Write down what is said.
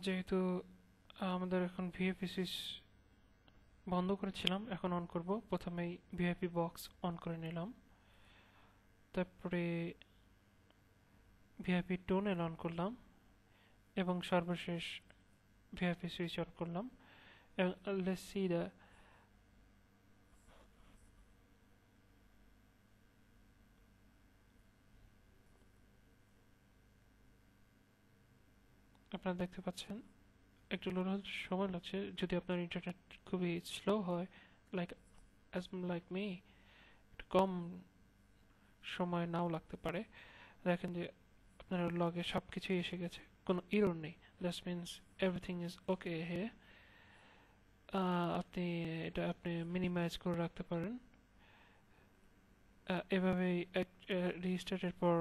যেহেতু আমাদের এখন ভিএফপি সুইচ বন্ধ করেছিলাম, এখন অন করব। প্রথমেই ভিআইপি বক্স অন করে নিলাম, তারপরে ভিআইপি টোনেল অন করলাম এবং সর্বশেষ ভিআইপি সুইচ অন করলাম। এবং লেটস সি দ্য আপনারা দেখতে পাচ্ছেন একটু লোড হতে সময় লাগছে। যদি আপনার ইন্টারনেট খুবই স্লো হয়, লাইক লাইক মি, একটু কম সময় নাও লাগতে পারে। দেখেন যে আপনার লগে সব কিছুই এসে গেছে, কোনো ইরর নেই। That means everything is okay হে। আপনি মিনিমাইজ করে রাখতে পারেন। এভাবেই রিস্টার্টের পর